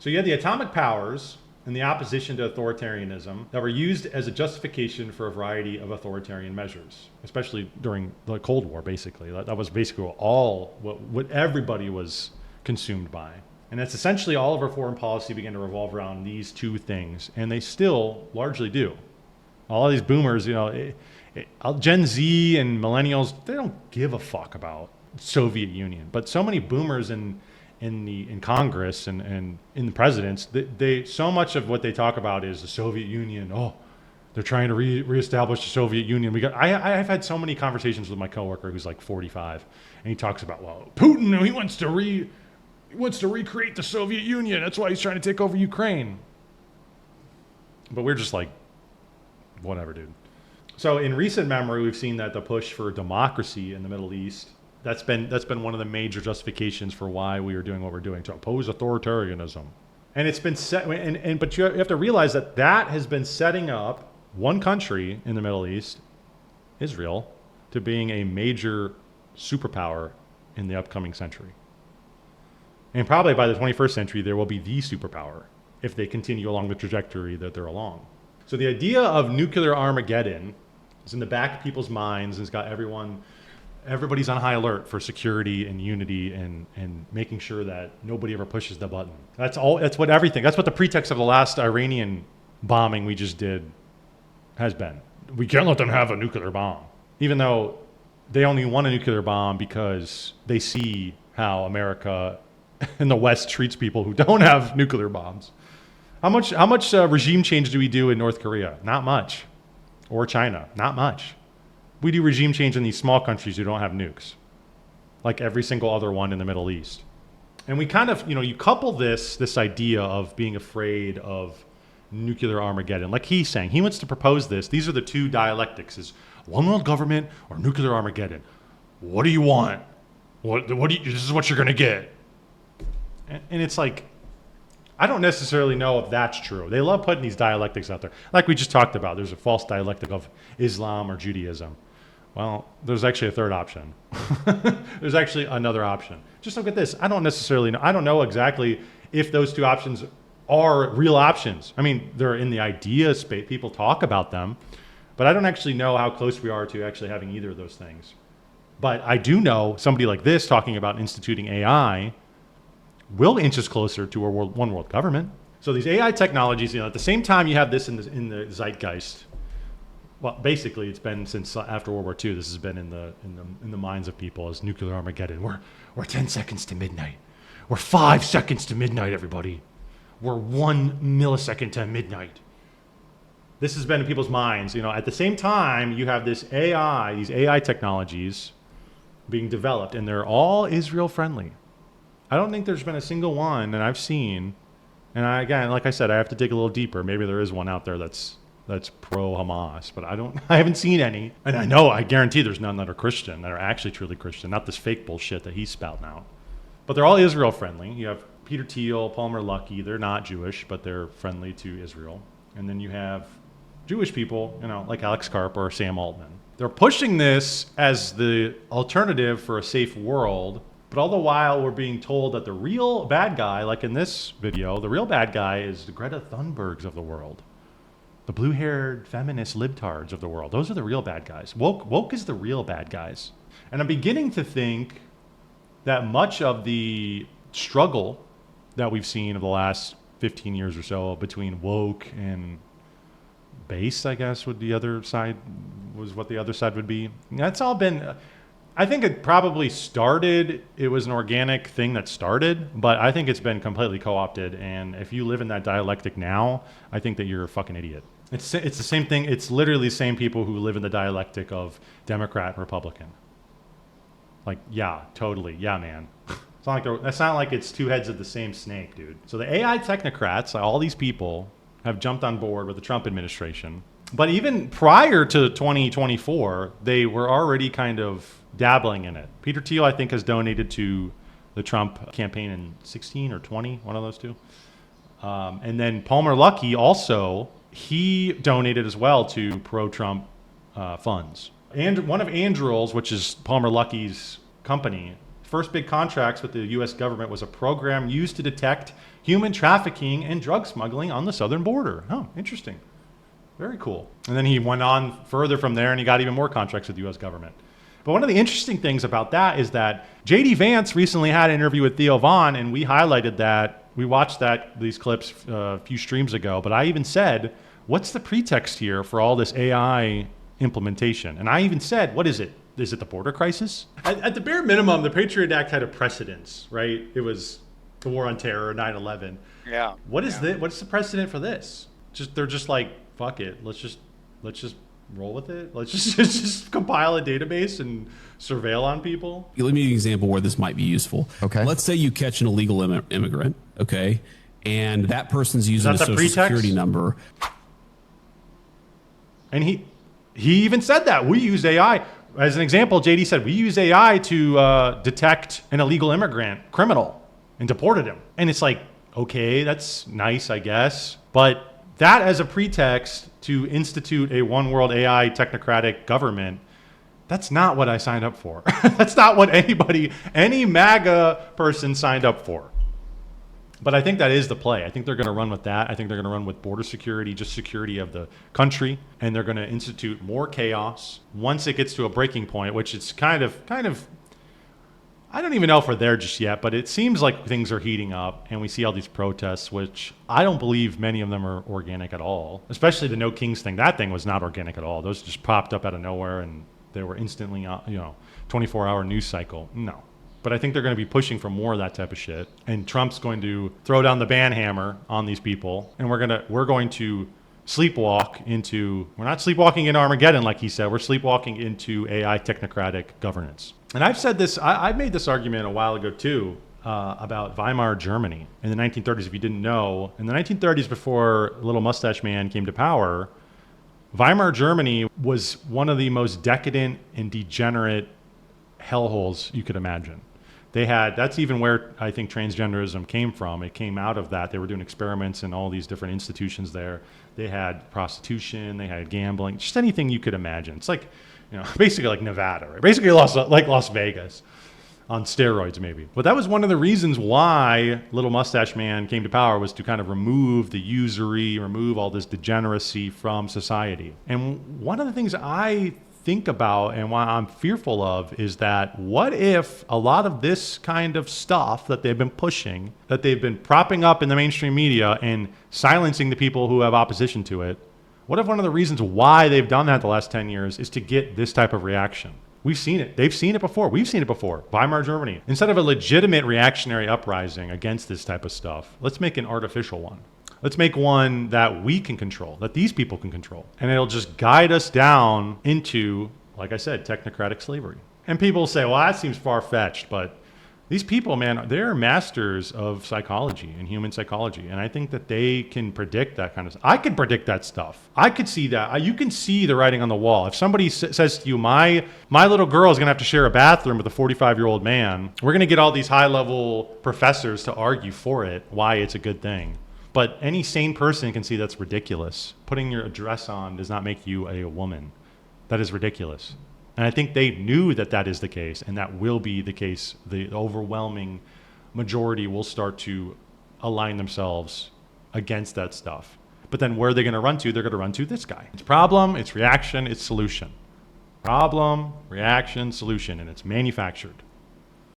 So you had the atomic powers and the opposition to authoritarianism that were used as a justification for a variety of authoritarian measures, especially during the Cold War, basically. That was basically all what everybody was consumed by. And that's essentially all of our foreign policy began to revolve around these two things, and they still largely do. All of these boomers, Gen Z and millennials, they don't give a fuck about Soviet Union. But so many boomers in Congress and in the presidents, they so much of what they talk about is the Soviet Union. Oh, they're trying to reestablish the Soviet Union. I've had so many conversations with my coworker who's like 45, and he talks about, well, Putin, he wants to recreate the Soviet Union. That's why he's trying to take over Ukraine. But we're just like, whatever, dude. So in recent memory, we've seen that the push for democracy in the Middle East, that's been one of the major justifications for why we are doing what we're doing, to oppose authoritarianism. And it's been set, but you have to realize that has been setting up one country in the Middle East, Israel, to being a major superpower in the upcoming century. And probably by the 21st century, there will be the superpower if they continue along the trajectory that they're along. So the idea of nuclear Armageddon is in the back of people's minds, and it's got everybody's on high alert for security and unity and making sure that nobody ever pushes the button. That's what the pretext of the last Iranian bombing we just did has been. We can't let them have a nuclear bomb. Even though they only want a nuclear bomb because they see how America and the West treats people who don't have nuclear bombs. How much regime change do we do in North Korea? Not much. Or China? Not much. We do regime change in these small countries who don't have nukes, like every single other one in the Middle East. And we kind of, you couple this idea of being afraid of nuclear Armageddon, like he's saying. He wants to propose this. These are the two dialectics: is one world government or nuclear Armageddon. What do you want? This is what you're going to get. And it's like, I don't necessarily know if that's true. They love putting these dialectics out there. Like we just talked about, there's a false dialectic of Islam or Judaism. Well, there's actually a third option. There's actually another option. Just look at this. I don't necessarily know. I don't know exactly if those two options are real options. I mean, they're in the idea space. People talk about them. But I don't actually know how close we are to actually having either of those things. But I do know somebody like this talking about instituting AI will inch us closer to a one world government. So these AI technologies, at the same time you have this in the zeitgeist. Well, basically, it's been since after World War II. This has been in the minds of people as nuclear Armageddon. We're 10 seconds to midnight. We're 5 seconds to midnight, everybody. We're 1 millisecond to midnight. This has been in people's minds. At the same time, you have these AI technologies being developed, and they're all Israel friendly. I don't think there's been a single one that I've seen, and again, like I said, I have to dig a little deeper. Maybe there is one out there that's pro Hamas, but I haven't seen any. And I guarantee there's none that are Christian, that are actually truly Christian, not this fake bullshit that he's spouting out. But they're all Israel friendly. You have Peter Thiel, Palmer Luckey. They're not Jewish, but they're friendly to Israel. And then you have Jewish people, like Alex Karp or Sam Altman. They're pushing this as the alternative for a safe world. But all the while, we're being told that the real bad guy, like in this video, the real bad guy is the Greta Thunbergs of the world. The blue-haired feminist libtards of the world. Those are the real bad guys. Woke is the real bad guys. And I'm beginning to think that much of the struggle that we've seen of the last 15 years or so between woke and base, I guess, was what the other side would be. That's all been... I think it probably started, it was an organic thing that started, but I think it's been completely co-opted. And if you live in that dialectic now, I think that you're a fucking idiot. It's the same thing. It's literally the same people who live in the dialectic of Democrat and Republican. Like, yeah, totally. Yeah, man. That's not like it's two heads of the same snake, dude. So the AI technocrats, all these people have jumped on board with the Trump administration. But even prior to 2024, they were already kind of dabbling in it. Peter Thiel, I think, has donated to the Trump campaign in 16 or 20, one of those two. And then Palmer Luckey also, he donated as well to pro-Trump funds. And one of Anduril's, which is Palmer Luckey's company, first big contracts with the U.S. government was a program used to detect human trafficking and drug smuggling on the southern border. Oh, interesting. Very cool. And then he went on further from there and he got even more contracts with the US government. But one of the interesting things about that is that JD Vance recently had an interview with Theo Vaughn, and we highlighted that. We watched these clips a few streams ago, but I even said, what's the pretext here for all this AI implementation? And I even said, what is it? Is it the border crisis? At the bare minimum, the Patriot Act had a precedence, right? It was the war on terror, 9/11. Yeah. What's the precedent for this? They're just like, fuck it. Let's just roll with it. Let's just compile a database and surveil on people. Let me give you an example where this might be useful. Okay. Let's say you catch an illegal immigrant, okay, and that person's using a social security number. And he even said that we use AI. As an example, JD said we use AI to detect an illegal immigrant criminal and deported him. And it's like, okay, that's nice, I guess, but that as a pretext to institute a one world AI technocratic government, that's not what I signed up for. That's not what any MAGA person signed up for. But I think that is the play. I think they're going to run with that. I think they're going to run with border security, just security of the country, and they're going to institute more chaos once it gets to a breaking point, which it's kind of I don't even know if we're there just yet, but it seems like things are heating up and we see all these protests, which I don't believe many of them are organic at all, especially the No Kings thing. That thing was not organic at all. Those just popped up out of nowhere and they were instantly, 24-hour news cycle. No. But I think they're going to be pushing for more of that type of shit. And Trump's going to throw down the ban hammer on these people. And we're going to sleepwalk into, we're not sleepwalking into Armageddon like he said, we're sleepwalking into AI technocratic governance. And I've said this, I've made this argument a while ago too, about Weimar Germany in the 1930s. If you didn't know, in the 1930s, before Little Mustache Man came to power, Weimar Germany was one of the most decadent and degenerate hellholes you could imagine. That's even where I think transgenderism came from. It came out of that. They were doing experiments in all these different institutions there. They had prostitution, they had gambling, just anything you could imagine. It's like, basically like Nevada, right? Basically like Las Vegas on steroids maybe. But that was one of the reasons why Little Mustache Man came to power, was to kind of remove the usury, remove all this degeneracy from society. And one of the things I think about and why I'm fearful of is that what if a lot of this kind of stuff that they've been pushing, that they've been propping up in the mainstream media and silencing the people who have opposition to it, what if one of the reasons why they've done that the last 10 years is to get this type of reaction? We've seen it. They've seen it before. We've seen it before. Weimar Germany. Instead of a legitimate reactionary uprising against this type of stuff, let's make an artificial one. Let's make one that we can control, that these people can control. And it'll just guide us down into, like I said, technocratic slavery. And people say, well, that seems far-fetched, but these people, man, they're masters of psychology and human psychology. And I think that they can predict that kind of stuff. I could predict that stuff. I could see that. You can see the writing on the wall. If somebody says to you, my little girl is going to have to share a bathroom with a 45-year-old man, we're going to get all these high-level professors to argue for it, why it's a good thing. But any sane person can see that's ridiculous. Putting your dress on does not make you a woman. That is ridiculous. And I think they knew that that is the case, and that will be the case. The overwhelming majority will start to align themselves against that stuff. But then where are they going to run to? They're going to run to this guy. It's problem, it's reaction, it's solution. Problem, reaction, solution, and it's manufactured.